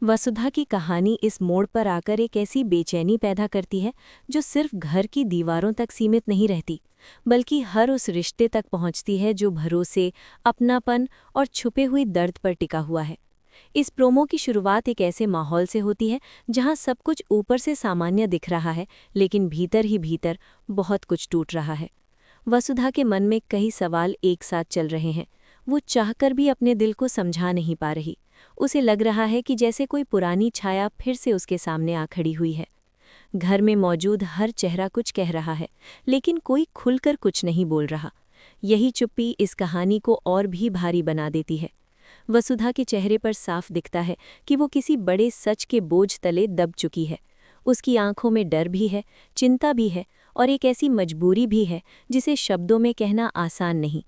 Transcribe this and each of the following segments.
वसुधा की कहानी इस मोड़ पर आकर एक ऐसी बेचैनी पैदा करती है जो सिर्फ घर की दीवारों तक सीमित नहीं रहती, बल्कि हर उस रिश्ते तक पहुंचती है जो भरोसे, अपनापन और छुपे हुई दर्द पर टिका हुआ है। इस प्रोमो की शुरुआत एक ऐसे माहौल से होती है जहां सब कुछ ऊपर से सामान्य दिख रहा है, लेकिन भीतर ही भीतर बहुत कुछ टूट रहा है। वसुधा के मन में कई सवाल एक साथ चल रहे हैं। वो चाहकर भी अपने दिल को समझा नहीं पा रही। उसे लग रहा है कि जैसे कोई पुरानी छाया फिर से उसके सामने आ खड़ी हुई है। घर में मौजूद हर चेहरा कुछ कह रहा है, लेकिन कोई खुलकर कुछ नहीं बोल रहा। यही चुप्पी इस कहानी को और भी भारी बना देती है। वसुधा के चेहरे पर साफ दिखता है कि वो किसी बड़े सच के बोझ तले दब चुकी है। उसकी आंखों में डर भी है, चिंता भी है और एक ऐसी मजबूरी भी है जिसे शब्दों में कहना आसान नहीं।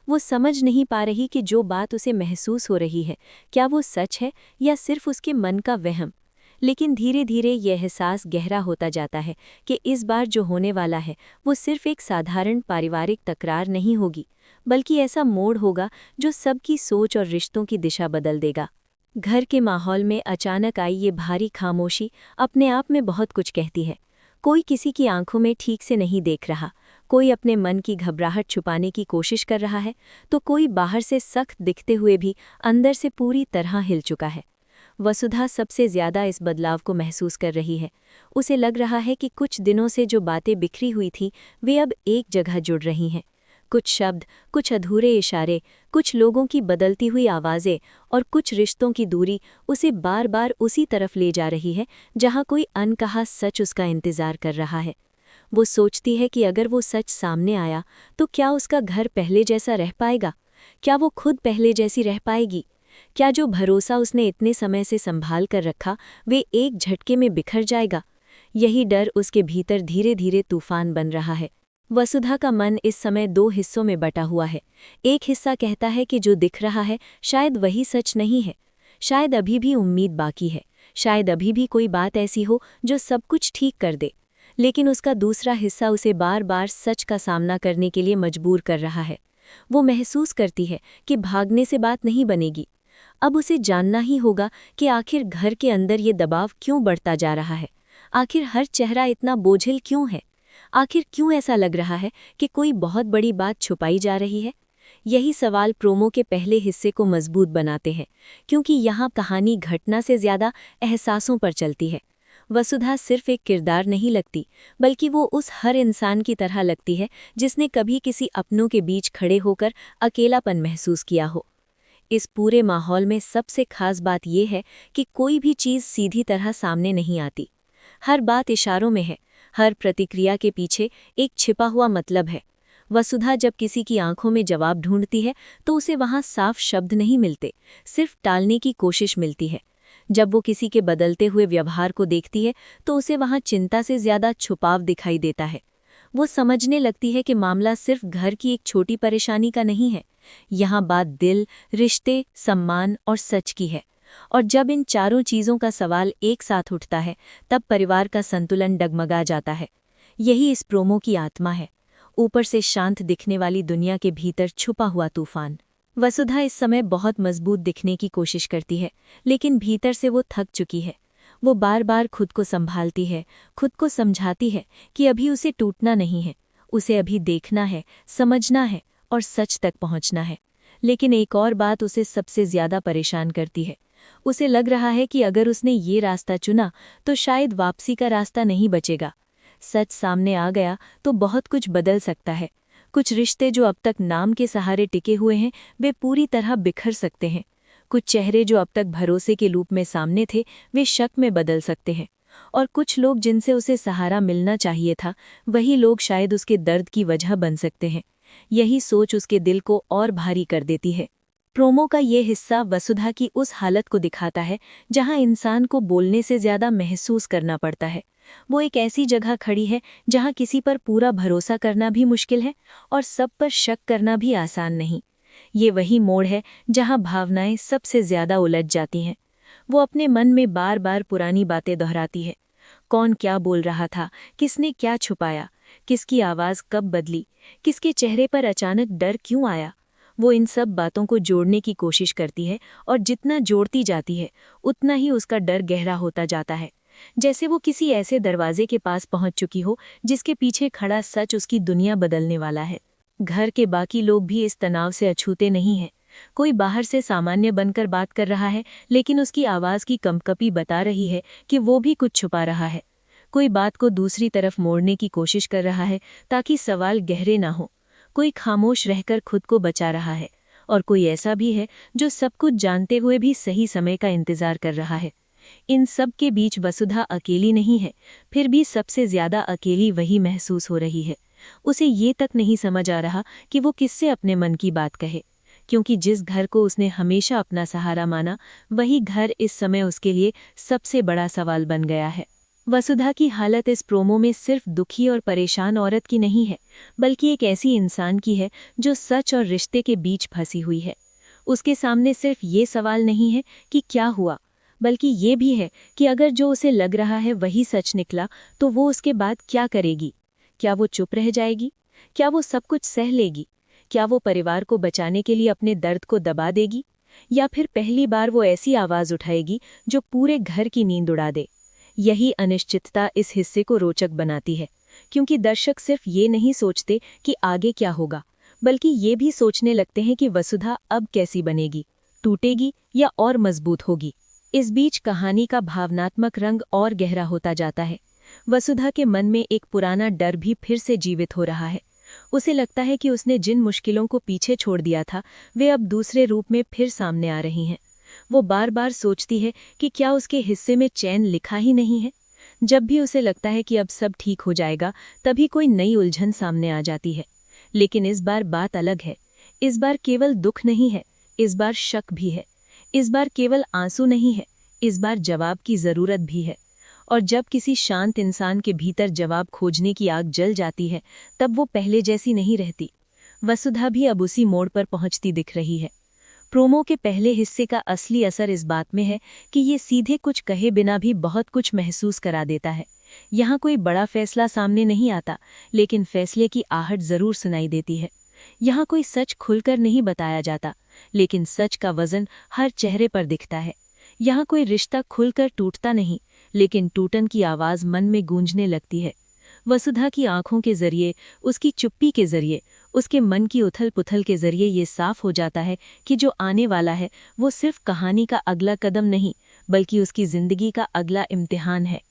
वो समझ नहीं पा रही कि जो बात उसे महसूस हो रही है, क्या वो सच है या सिर्फ उसके मन का वहम। लेकिन धीरे धीरे यह एहसास गहरा होता जाता है कि इस बार जो होने वाला है वो सिर्फ एक साधारण पारिवारिक तकरार नहीं होगी, बल्कि ऐसा मोड़ होगा जो सबकी सोच और रिश्तों की दिशा बदल देगा। घर के माहौल में अचानक आई ये भारी खामोशी अपने आप में बहुत कुछ कहती है। कोई किसी की आंखों में ठीक से नहीं देख रहा, कोई अपने मन की घबराहट छुपाने की कोशिश कर रहा है, तो कोई बाहर से सख्त दिखते हुए भी अंदर से पूरी तरह हिल चुका है। वसुधा सबसे ज्यादा इस बदलाव को महसूस कर रही है। उसे लग रहा है कि कुछ दिनों से जो बातें बिखरी हुई थीं, वे अब एक जगह जुड़ रही हैं। कुछ शब्द, कुछ अधूरे इशारे, कुछ लोगों की बदलती हुई आवाज़ें और कुछ रिश्तों की दूरी उसे बार बार उसी तरफ ले जा रही है जहाँ कोई अनकहा सच उसका इंतज़ार कर रहा है। वो सोचती है कि अगर वो सच सामने आया तो क्या उसका घर पहले जैसा रह पाएगा? क्या वो खुद पहले जैसी रह पाएगी? क्या जो भरोसा उसने इतने समय से संभाल कर रखा वे एक झटके में बिखर जाएगा? यही डर उसके भीतर धीरे धीरे तूफान बन रहा है। वसुधा का मन इस समय दो हिस्सों में बटा हुआ है। एक हिस्सा कहता है कि जो दिख रहा है शायद वही सच नहीं है, शायद अभी भी उम्मीद बाकी है, शायद अभी भी कोई बात ऐसी हो जो सब कुछ ठीक कर दे। लेकिन उसका दूसरा हिस्सा उसे बार बार सच का सामना करने के लिए मजबूर कर रहा है। वो महसूस करती है कि भागने से बात नहीं बनेगी। अब उसे जानना ही होगा कि आखिर घर के अंदर ये दबाव क्यों बढ़ता जा रहा है। आखिर हर चेहरा इतना बोझिल क्यों है? आखिर क्यों ऐसा लग रहा है कि कोई बहुत बड़ी बात छुपाई जा रही है? यही सवाल प्रोमो के पहले हिस्से को मजबूत बनाते हैं, क्योंकि यहाँ कहानी घटना से ज्यादा एहसासों पर चलती है। वसुधा सिर्फ एक किरदार नहीं लगती, बल्कि वो उस हर इंसान की तरह लगती है जिसने कभी किसी अपनों के बीच खड़े होकर अकेलापन महसूस किया हो। इस पूरे माहौल में सबसे खास बात यह है कि कोई भी चीज़ सीधी तरह सामने नहीं आती। हर बात इशारों में है, हर प्रतिक्रिया के पीछे एक छिपा हुआ मतलब है। वसुधा जब किसी की आंखों में जवाब ढूंढती है तो उसे वहां साफ शब्द नहीं मिलते, सिर्फ टालने की कोशिश मिलती है। जब वो किसी के बदलते हुए व्यवहार को देखती है तो उसे वहां चिंता से ज्यादा छुपाव दिखाई देता है। वो समझने लगती है कि मामला सिर्फ घर की एक छोटी परेशानी का नहीं है। यहाँ बात दिल, रिश्ते, सम्मान और सच की है। और जब इन चारों चीज़ों का सवाल एक साथ उठता है, तब परिवार का संतुलन डगमगा जाता है। यही इस प्रोमो की आत्मा है। ऊपर से शांत दिखने वाली दुनिया के भीतर छुपा हुआ तूफान। वसुधा इस समय बहुत मजबूत दिखने की कोशिश करती है, लेकिन भीतर से वो थक चुकी है। वो बार बार खुद को संभालती है, खुद को समझाती है कि अभी उसे टूटना नहीं है, उसे अभी देखना है, समझना है और सच तक पहुंचना है। लेकिन एक और बात उसे सबसे ज्यादा परेशान करती है। उसे लग रहा है कि अगर उसने ये रास्ता चुना तो शायद वापसी का रास्ता नहीं बचेगा। सच सामने आ गया तो बहुत कुछ बदल सकता है। कुछ रिश्ते जो अब तक नाम के सहारे टिके हुए हैं वे पूरी तरह बिखर सकते हैं। कुछ चेहरे जो अब तक भरोसे के रूप में सामने थे वे शक में बदल सकते हैं। और कुछ लोग जिनसे उसे सहारा मिलना चाहिए था, वही लोग शायद उसके दर्द की वजह बन सकते हैं। यही सोच उसके दिल को और भारी कर देती है। प्रोमो का ये हिस्सा वसुधा की उस हालत को दिखाता है जहां इंसान को बोलने से ज्यादा महसूस करना पड़ता है। वो एक ऐसी जगह खड़ी है जहां किसी पर पूरा भरोसा करना भी मुश्किल है और सब पर शक करना भी आसान नहीं। ये वही मोड़ है जहां भावनाएं सबसे ज्यादा उलझ जाती हैं। वो अपने मन में बार बार पुरानी बातें दोहराती है। कौन क्या बोल रहा था, किसने क्या छुपाया, किसकी आवाज कब बदली, किसके चेहरे पर अचानक डर क्यों आया। वो इन सब बातों को जोड़ने की कोशिश करती है और जितना जोड़ती जाती है उतना ही उसका डर गहरा होता जाता है, जैसे वो किसी ऐसे दरवाजे के पास पहुंच चुकी हो जिसके पीछे खड़ा सच उसकी दुनिया बदलने वाला है। घर के बाकी लोग भी इस तनाव से अछूते नहीं हैं। कोई बाहर से सामान्य बनकर बात कर रहा है, लेकिन उसकी आवाज की कंपकपी बता रही है कि वो भी कुछ छुपा रहा है। कोई बात को दूसरी तरफ मोड़ने की कोशिश कर रहा है ताकि सवाल गहरे ना हो। कोई खामोश रहकर खुद को बचा रहा है, और कोई ऐसा भी है जो सब कुछ जानते हुए भी सही समय का इंतजार कर रहा है। इन सब के बीच वसुधा अकेली नहीं है, फिर भी सबसे ज्यादा अकेली वही महसूस हो रही है। उसे ये तक नहीं समझ आ रहा कि वो किससे अपने मन की बात कहे, क्योंकि जिस घर को उसने हमेशा अपना सहारा माना, वही घर इस समय उसके लिए सबसे बड़ा सवाल बन गया है। वसुधा की हालत इस प्रोमो में सिर्फ दुखी और परेशान औरत की नहीं है, बल्कि एक ऐसी इंसान की है जो सच और रिश्ते के बीच फंसी हुई है। उसके सामने सिर्फ ये सवाल नहीं है कि क्या हुआ, बल्कि ये भी है कि अगर जो उसे लग रहा है वही सच निकला तो वो उसके बाद क्या करेगी। क्या वो चुप रह जाएगी? क्या वो सब कुछ सह लेगी? क्या वो परिवार को बचाने के लिए अपने दर्द को दबा देगी, या फिर पहली बार वो ऐसी आवाज उठाएगी जो पूरे घर की नींद उड़ा दे? यही अनिश्चितता इस हिस्से को रोचक बनाती है, क्योंकि दर्शक सिर्फ ये नहीं सोचते कि आगे क्या होगा, बल्कि ये भी सोचने लगते हैं कि वसुधा अब कैसी बनेगी, टूटेगी या और मजबूत होगी। इस बीच कहानी का भावनात्मक रंग और गहरा होता जाता है। वसुधा के मन में एक पुराना डर भी फिर से जीवित हो रहा है। उसे लगता है कि उसने जिन मुश्किलों को पीछे छोड़ दिया था, वे अब दूसरे रूप में फिर सामने आ रही हैं। वो बार बार सोचती है कि क्या उसके हिस्से में चैन लिखा ही नहीं है। जब भी उसे लगता है कि अब सब ठीक हो जाएगा, तभी कोई नई उलझन सामने आ जाती है। लेकिन इस बार बात अलग है। इस बार केवल दुख नहीं है, इस बार शक भी है। इस बार केवल आंसू नहीं है, इस बार जवाब की जरूरत भी है। और जब किसी शांत इंसान के भीतर जवाब खोजने की आग जल जाती है, तब वो पहले जैसी नहीं रहती। वसुधा भी अब उसी मोड़ पर पहुंचती दिख रही है। प्रोमो के पहले हिस्से का असली असर इस बात में है कि ये सीधे कुछ कहे बिना भी बहुत कुछ महसूस करा देता है। यहाँ कोई बड़ा फैसला सामने नहीं आता, लेकिन फैसले की आहट जरूर सुनाई देती है। यहाँ कोई सच खुलकर नहीं बताया जाता, लेकिन सच का वजन हर चेहरे पर दिखता है। यहाँ कोई रिश्ता खुलकर टूटता नहीं, लेकिन टूटन की आवाज मन में गूंजने लगती है। वसुधा की आंखों के जरिए, उसकी चुप्पी के जरिए, उसके मन की उथल पुथल के जरिए ये साफ हो जाता है कि जो आने वाला है वो सिर्फ कहानी का अगला कदम नहीं, बल्कि उसकी जिंदगी का अगला इम्तिहान है।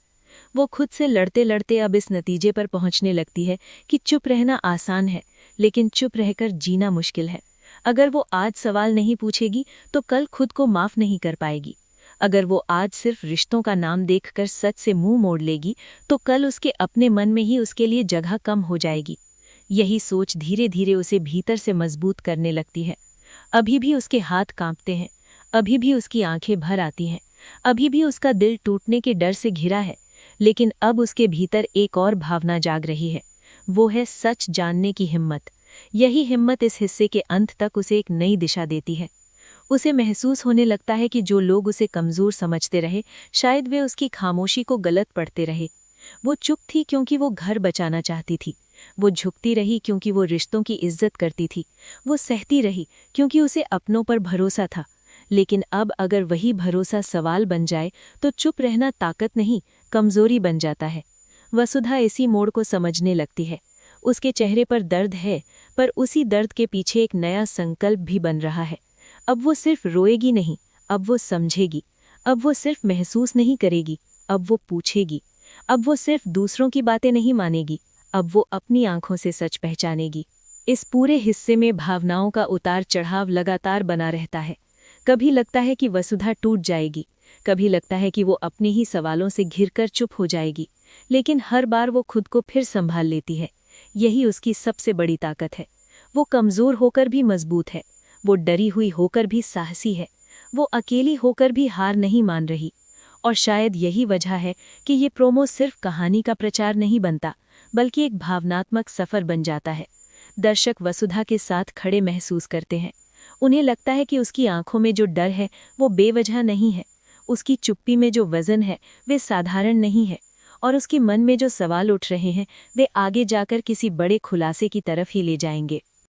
वो खुद से लड़ते लड़ते अब इस नतीजे पर पहुंचने लगती है कि चुप रहना आसान है, लेकिन चुप रहकर जीना मुश्किल है। अगर वो आज सवाल नहीं पूछेगी तो कल खुद को माफ नहीं कर पाएगी। अगर वो आज सिर्फ रिश्तों का नाम देखकर सच से मुंह मोड़ लेगी तो कल उसके अपने मन में ही उसके लिए जगह कम हो जाएगी। यही सोच धीरे धीरे उसे भीतर से मजबूत करने लगती है। अभी भी उसके हाथ कांपते हैं, अभी भी उसकी आंखें भर आती हैं, अभी भी उसका दिल टूटने के डर से घिरा है, लेकिन अब उसके भीतर एक और भावना जाग रही है। वो है सच जानने की हिम्मत। यही हिम्मत इस हिस्से के अंत तक उसे एक नई दिशा देती है। उसे महसूस होने लगता है कि जो लोग उसे कमजोर समझते रहे, शायद वे उसकी खामोशी को गलत पढ़ते रहे। वो चुप थी क्योंकि वो घर बचाना चाहती थी। वो झुकती रही क्योंकि वो रिश्तों की इज्जत करती थी। वो सहती रही क्योंकि उसे अपनों पर भरोसा था। लेकिन अब अगर वही भरोसा सवाल बन जाए तो चुप रहना ताकत नहीं, कमजोरी बन जाता है। वसुधा इसी मोड़ को समझने लगती है। उसके चेहरे पर दर्द है, पर उसी दर्द के पीछे एक नया संकल्प भी बन रहा है। अब वो सिर्फ रोएगी नहीं, अब वो समझेगी। अब वो सिर्फ महसूस नहीं करेगी, अब वो पूछेगी। अब वो सिर्फ दूसरों की बातें नहीं मानेगी, अब वो अपनी आंखों से सच पहचानेगी। इस पूरे हिस्से में भावनाओं का उतार चढ़ाव लगातार बना रहता है। कभी लगता है कि वसुधा टूट जाएगी, कभी लगता है कि वो अपने ही सवालों से घिरकर चुप हो जाएगी, लेकिन हर बार वो खुद को फिर संभाल लेती है। यही उसकी सबसे बड़ी ताकत है। वो कमजोर होकर भी मजबूत है, वो डरी हुई होकर भी साहसी है, वो अकेली होकर भी हार नहीं मान रही। और शायद यही वजह है कि ये प्रोमो सिर्फ कहानी का प्रचार नहीं बनता, बल्कि एक भावनात्मक सफर बन जाता है। दर्शक वसुधा के साथ खड़े महसूस करते हैं। उन्हें लगता है कि उसकी आंखों में जो डर है वो बेवजह नहीं है, उसकी चुप्पी में जो वजन है वे साधारण नहीं है, और उसके मन में जो सवाल उठ रहे हैं वे आगे जाकर किसी बड़े खुलासे की तरफ ही ले जाएंगे।